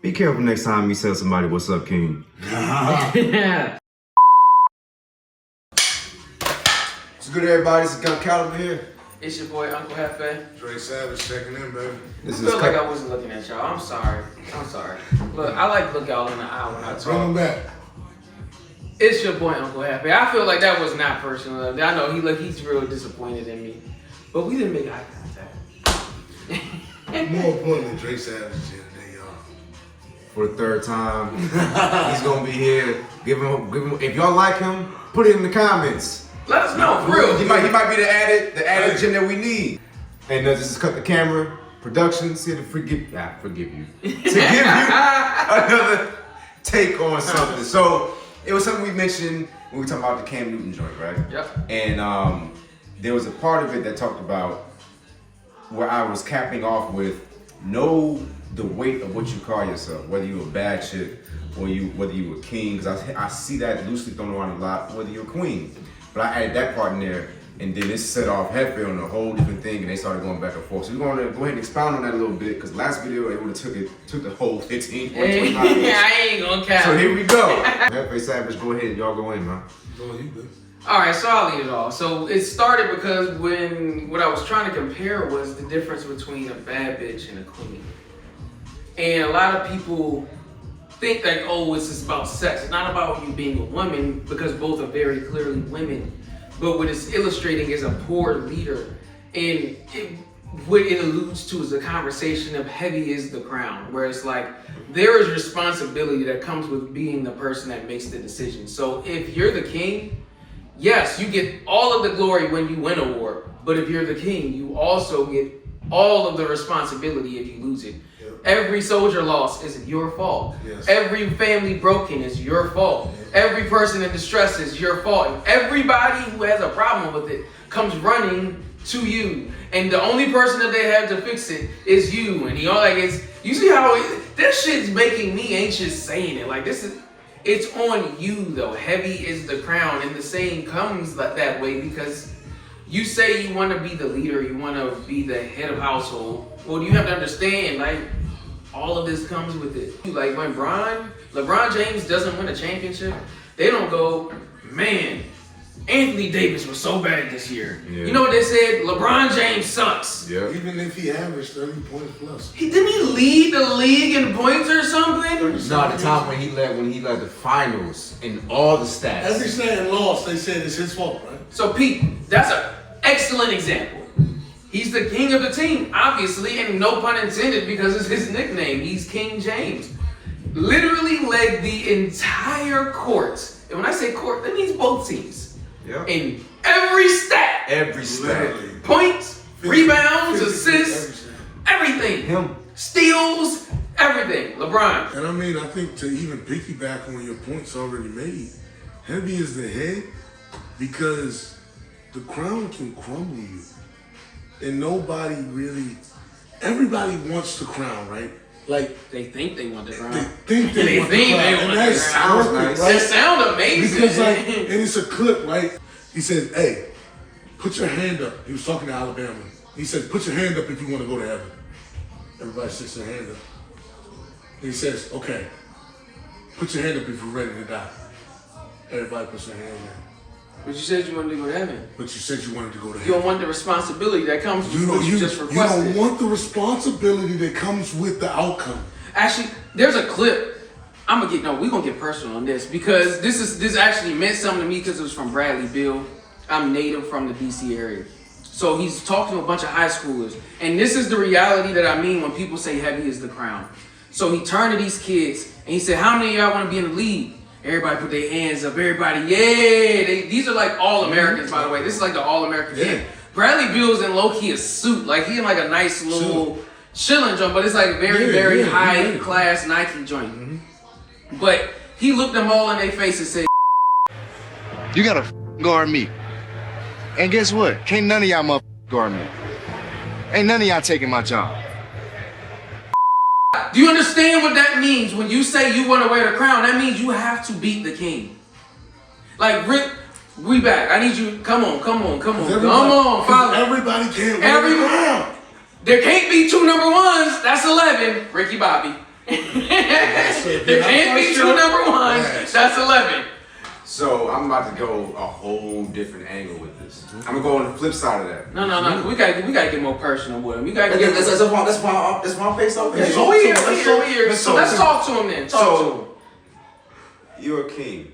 Be careful next time you tell somebody, what's up, King? Yeah. What's good, everybody? It's Gun Caliber here. It's your boy, Uncle Hefe. Dre Savage checking in, baby. I feel like I wasn't looking at y'all. I'm sorry. Look, I like to look y'all in the eye when I Bring him talk. back. It's your boy, Uncle Hefe. I feel like that was not personal. I know he's real disappointed in me. But we didn't make eye contact. More importantly, Dre Savage is here today, y'all. For the third time, he's gonna be here. Give him. If y'all like him, put it in the comments. Let us know, for real. He might be the added gem that we need. And this is Cut the Camera Productions here to forgive you. To give you another take on something. So it was something we mentioned when we talked about the Cam Newton joint, right? Yep. And there was a part of it that talked about where I was capping off with know the weight of what you call yourself, whether you a bad chick or whether you a king, because I see that loosely thrown around a lot, whether you're a queen. But I added that part in there, and then it set off Hefe on a whole different thing, and they started going back and forth. So we're going to go ahead and expound on that a little bit, because last video it would have took the whole 15, 25 minutes. I ain't gonna count. So here we go. Hefe Savage, go ahead, y'all go in, man. Go on, you good. Alright, so I'll lead it off. So it started because what I was trying to compare was the difference between a bad bitch and a queen. And a lot of people think like, oh, it's just about sex. It's not about you being a woman, because both are very clearly women. But what it's illustrating is a poor leader. And what it alludes to is a conversation of heavy is the crown, where it's like, there is responsibility that comes with being the person that makes the decision. So if you're the king, yes, you get all of the glory when you win a war. But if you're the king, you also get all of the responsibility if you lose it. Yep. Every soldier lost is your fault. Yes. Every family broken is your fault. Every person in distress is your fault. And everybody who has a problem with it comes running to you. And the only person that they have to fix it is you. And you see how this shit's making me anxious saying it. Like it's on you though. Heavy is the crown. And the saying comes that way because you say you want to be the leader, you want to be the head of household. Well, you have to understand, like, all of this comes with it. Like when LeBron James doesn't win a championship, they don't go, man, Anthony Davis was so bad this year. Yeah. You know what they said? LeBron James sucks. Yeah. Even if he averaged 30 points plus. Didn't he lead the league in points or something? No, the time when he led the finals in all the stats. Every saying lost, they said it's his fault, right? So Pete, that's an excellent example. He's the king of the team, obviously, and no pun intended because it's his nickname. He's King James. Literally led the entire court. And when I say court, that means both teams. Yeah. In every stat. Every stat. Literally. Points, rebounds, assists, everything. everything. Him. Steals, everything. LeBron. And I mean, I think to even piggyback on your points already made, heavy is the head because the crown can crumble you. And everybody wants the crown, right? Like, They think they want the crown. they think they want the crown. And the that crown. sounds nice, right? That sound amazing. Because and it's a clip, right? He says, hey, put your hand up. He was talking to Alabama. He said, put your hand up if you want to go to heaven. Everybody sticks their hand up. And he says, okay, put your hand up if you're ready to die. Everybody puts their hand down. But you said you wanted to go to heaven. But you said you wanted to go to You heaven. don't want the responsibility that comes with what you just You requested. don't want the responsibility that comes with the outcome. Actually, there's a clip. We're gonna get personal on this because this actually meant something to me because it was from Bradley Beal. I'm native from the DC area. So he's talking to a bunch of high schoolers. And this is the reality that I mean when people say heavy is the crown. So he turned to these kids and he said, how many of y'all want to be in the league? Everybody put their hands up. Everybody, yeah. These are like All-Americans, by the way. This is like the All-American game. Bradley Beal's in low-key a suit. Like he in like a nice little chilling joint, but it's like very high-class Nike joint. Mm-hmm. But he looked them all in their face and said, you gotta guard me. And guess what? Can't none of y'all motherfuckers guard me. Ain't none of y'all taking my job. do you understand what that means when you say you want to wear the crown? That means you have to beat the king. Like, Rick, we back. I need you. Come on. Follow. Everybody can't wear the crown. There can't be two number ones. That's 11. Ricky Bobby. If Ant beats you number 1, that's 11. So I'm about to go a whole different angle with this. I'm gonna go on the flip side of that. No. We gotta get more personal with him. We gotta Okay, get. that's my face up. Let's talk to him then. Talk to him. You're a king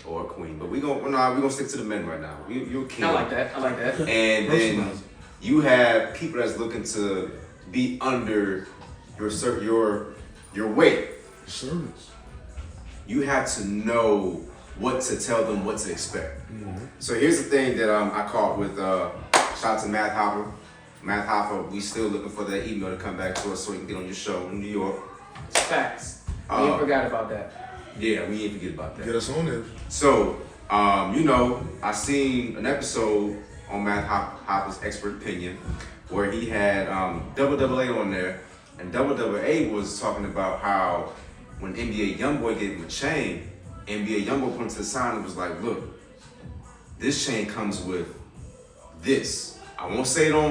or a queen, but we're gonna stick to the men right now. You're a king. I like that. And then you have people that's looking to be under your weight. Servants. You have to know what to tell them, what to expect. So here's the thing that I caught with shout out to Matt Hopper. Matt Hopper, we still looking for that email to come back to us so we can get on your show in New York. Facts. We ain't forgot about that. Yeah, we ain't forget about that. get us on there. So, I seen an episode on Matt Hopper's Expert Opinion where he had Double A on there, and Double A was talking about how when NBA Youngboy gave him a chain, NBA Youngboy put him to the side and was like, look, this chain comes with this. I won't say it on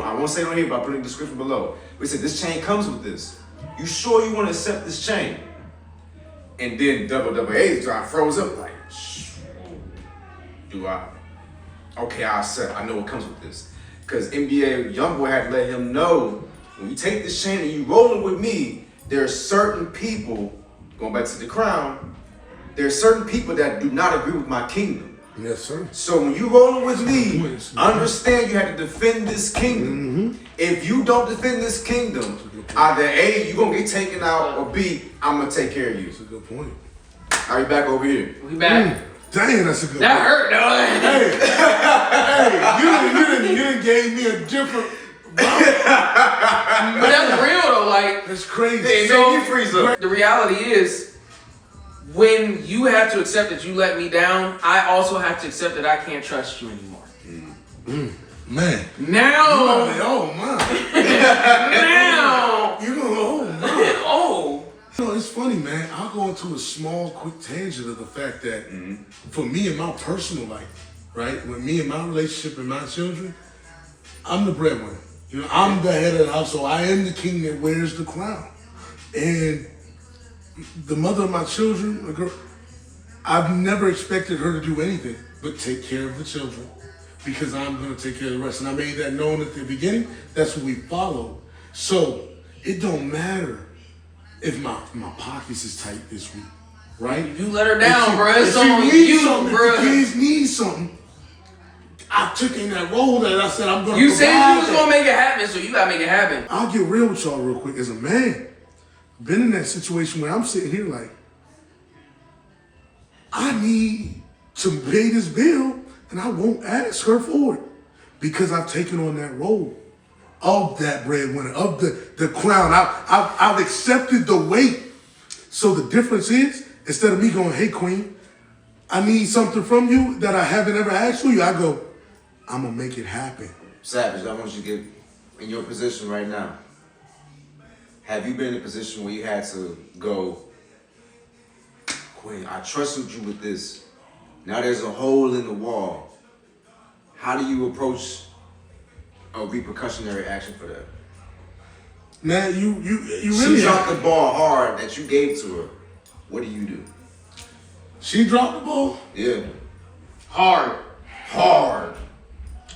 here, but I'll put it in the description below. We said this chain comes with this. You sure you want to accept this chain? And then Double A's guy froze up like, do I? Okay, I accept. I know what comes with this. Because NBA Youngboy had to let him know, when you take this chain and you rolling with me, there are certain people, going back to the crown, there are certain people that do not agree with my kingdom. Yes, sir. So when you rolling with me, understand you have to defend this kingdom. If you don't defend this kingdom, either A, you're gonna get taken out, or B, I'm gonna take care of you. That's a good point. Are you back over here? We back. Dang, that's a good That point. hurt, though. You didn't gave me a different. But that's real though. Like, That's crazy. It made me freeze up. the reality is, when you have to accept that you let me down, I also have to accept that I can't trust you anymore. Man. Now, Oh my. now, You know, oh my. oh. You know, it's funny, man. I'll go into a small, quick tangent of the fact that for me in my personal life, right, with me and my relationship and my children, I'm the breadwinner. You know, I'm the head of the house, so I am the king that wears the crown. And the mother of my children, a girl, I've never expected her to do anything but take care of the children because I'm going to take care of the rest. And I made that known at the beginning. That's what we followed. So it don't matter if my pockets is tight this week, right? You let her down, bro. It's if on she needs you, something, bro. if the kids need something, I took in that role that I said I'm going to You said you was that. gonna make it happen, so you gotta make it happen. I'll get real with y'all real quick. As a man, been in that situation where I'm sitting here like, I need to pay this bill and I won't ask her for it because I've taken on that role of that breadwinner, of the crown. I've accepted the weight. So the difference is, instead of me going, hey queen, I need something from you that I haven't ever asked for you, I go, I'm gonna make it happen. Savage, I want you to get in your position right now. Have you been in a position where you had to go, Queen, I trusted you with this. Now there's a hole in the wall. How do you approach a repercussionary action for that? Man, you She really dropped the ball hard that you gave to her. What do? She dropped the ball? Yeah. Hard.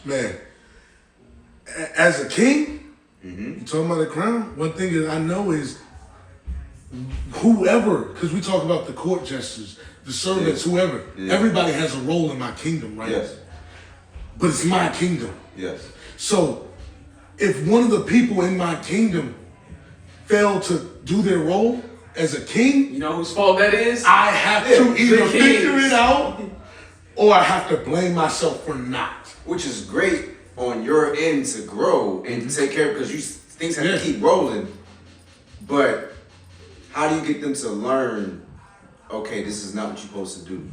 Man, as a king, you talking about the crown, one thing that I know is whoever, because we talk about the court jesters, the servants, whoever, everybody has a role in my kingdom, right? Yes. But it's my kingdom. Yes. So if one of the people in my kingdom fail to do their role as a king, You know whose fault that is? I have to either the figure king's. it out or I have to blame myself for not. Which is great on your end to grow and take care of, because things have to keep rolling. But how do you get them to learn, okay, this is not what you're supposed to do?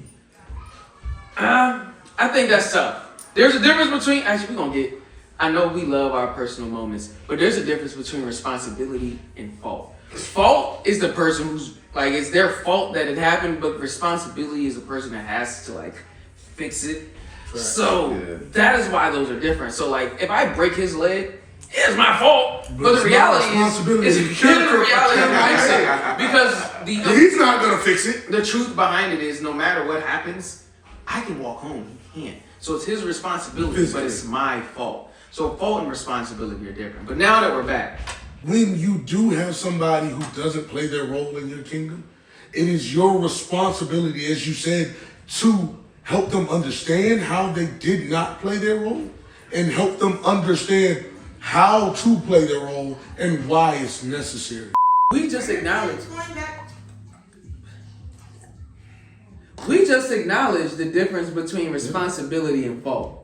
I think that's tough. There's a difference between, actually, I know we love our personal moments, but there's a difference between responsibility and fault. Fault is the person who's, like, it's their fault that it happened, but responsibility is the person that has to, like, fix it. So that is why those are different. So, like, if I break his leg it's my fault. But it's the not reality responsibility is, to it's cure the it. reality of mindset. Because He's not gonna fix it. the truth behind it is, no matter what happens, I can walk home. He can't. So it's his responsibility, but it's my fault. So fault and responsibility are different. But now that we're back, When you do have somebody who doesn't play their role in your kingdom, it is your responsibility, as you said, to help them understand how they did not play their role and help them understand how to play their role and why it's necessary. we just acknowledge the difference between responsibility and fault.